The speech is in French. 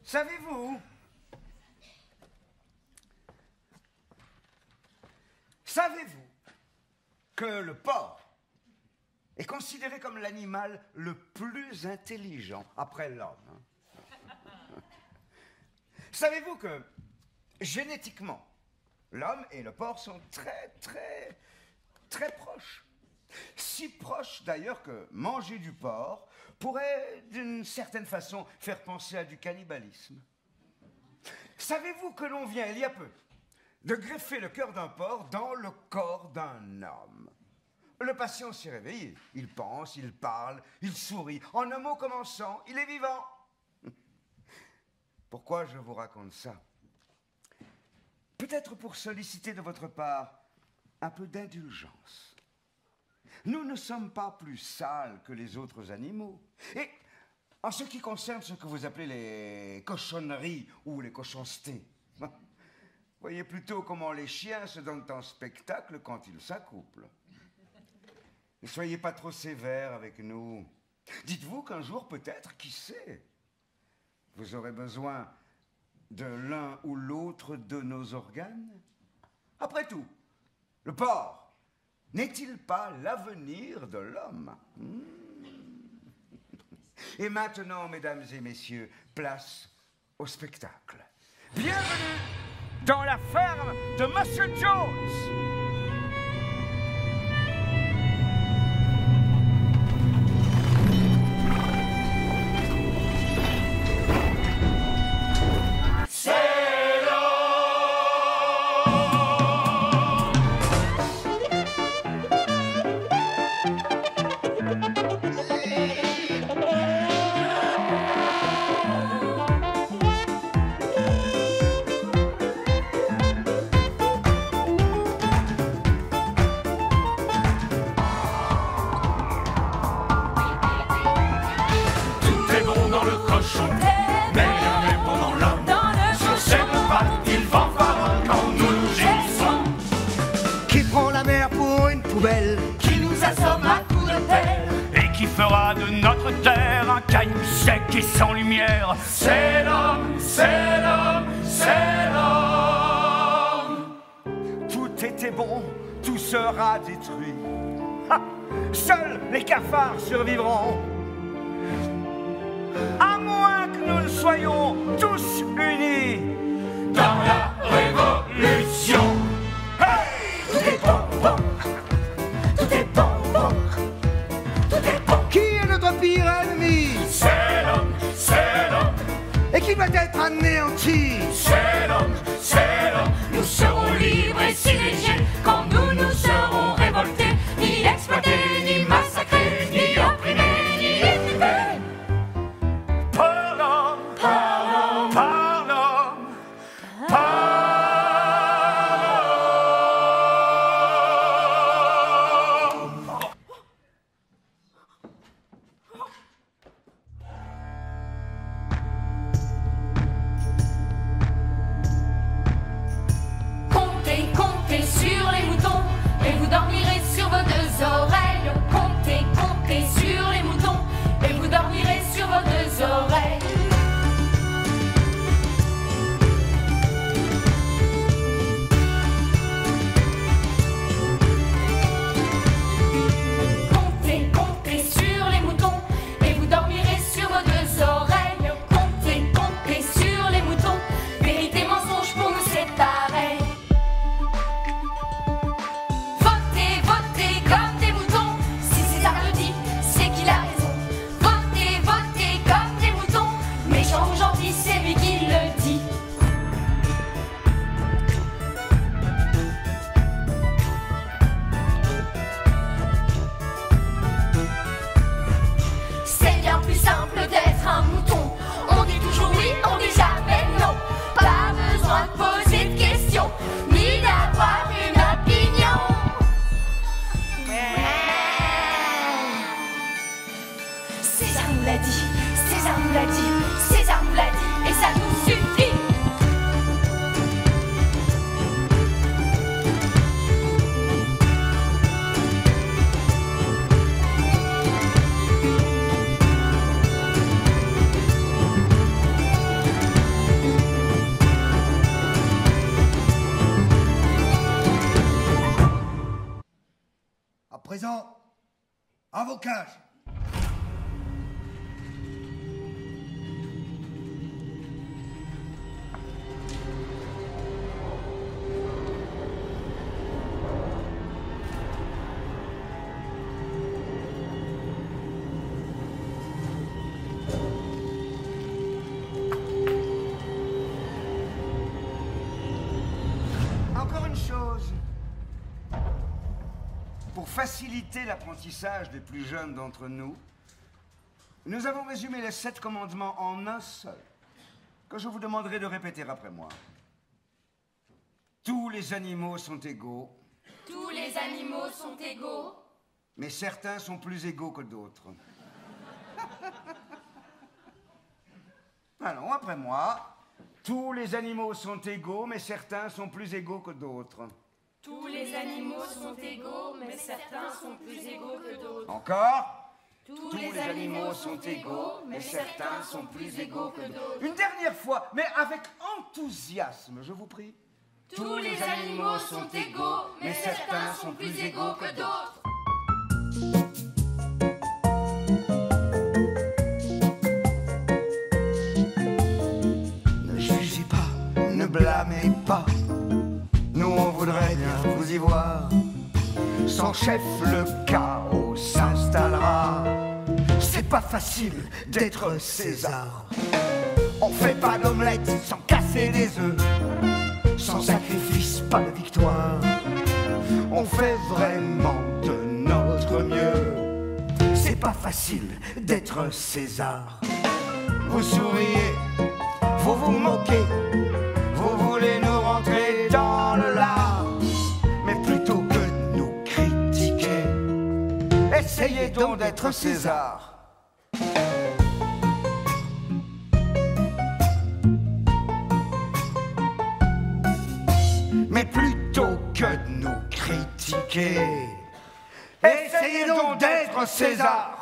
Savez-vous que le porc est considéré comme l'animal le plus intelligent après l'homme? Savez-vous que, génétiquement, l'homme et le porc sont très proches? Si proches d'ailleurs que manger du porc pourrait, d'une certaine façon, faire penser à du cannibalisme. Savez-vous que l'on vient, il y a peu, de greffer le cœur d'un porc dans le corps d'un homme? Le patient s'est réveillé. Il pense, il parle, il sourit. En un mot commençant, il est vivant. Pourquoi je vous raconte ça? Peut-être pour solliciter de votre part un peu d'indulgence. Nous ne sommes pas plus sales que les autres animaux. Et en ce qui concerne ce que vous appelez les cochonneries ou les cochoncetés, voyez plutôt comment les chiens se donnent en spectacle quand ils s'accouplent. Ne soyez pas trop sévères avec nous. Dites-vous qu'un jour, peut-être, qui sait, vous aurez besoin de l'un ou l'autre de nos organes. Après tout, le porc n'est-il pas l'avenir de l'homme? Et maintenant, mesdames et messieurs, place au spectacle. Bienvenue dans la ferme de Monsieur Jones. Qui nous assomme à coups de pelle et qui fera de notre terre un caillou sec et sans lumière. C'est l'homme, c'est l'homme, c'est l'homme. Tout était bon, tout sera détruit. Ha! Seuls les cafards survivront. À moins que nous ne soyons tous unis dans la révolution. Hey! Tout est bon, bon. Tout est bon, bon. Tout est bon. Qui est notre pire ennemi? C'est l'homme, c'est l'homme. Et qui doit être anéanti? C'est l'homme, c'est l'homme. Nous serons libres et si légers quand nous serons révoltés, ni exploités, ni massacrés, ni opprimés, ni étouffés. Par l'homme, Par l'homme, par l'homme, par comptez sur les moutons et vous dormirez sur vos deux oreilles. Comptez sur les moutons et vous dormirez sur vos deux oreilles. Comptez sur les moutons et vous dormirez sur vos deux oreilles. Comptez sur les moutons, vérité mensonge pour nous séparer. Votez comme des moutons, si César le dit, c'est qu'il a raison. Votez comme des moutons, méchant ou gentil, c'est lui qui le dit. C'est bien plus simple d'être un mouton. On dit toujours oui, on dit jamais non. Pas besoin de poser de questions, ni d'avoir une opinion. César nous l'a dit, César nous l'a dit, César nous l'a dit, et ça nous suffit. vos cages. Encore une chose. Pour faciliter l'apprentissage des plus jeunes d'entre nous, nous avons résumé les 7 commandements en un seul, que je vous demanderai de répéter après moi. Tous les animaux sont égaux. Tous les animaux sont égaux. Mais certains sont plus égaux que d'autres. Allons, après moi. Tous les animaux sont égaux, mais certains sont plus égaux que d'autres. Tous les animaux sont égaux, mais certains sont plus égaux que d'autres. Encore. Tous les animaux sont égaux, mais certains sont plus égaux que d'autres. Une dernière fois, mais avec enthousiasme, je vous prie. Tous les animaux sont égaux, mais certains sont plus égaux que d'autres. Ne jugez pas, ne blâmez pas. Nous, on voudrait bien vous y voir. Sans chef, le chaos s'installera. C'est pas facile d'être César. On fait pas d'omelette sans casser des œufs. Sans sacrifice, pas de victoire. On fait vraiment de notre mieux. C'est pas facile d'être César. Vous souriez, vous vous moquez, vous voulez nous rentrer dans le lard. Mais plutôt que de nous critiquer, essayez donc d'être César. Mais plutôt que de nous critiquer, essayez donc d'être César.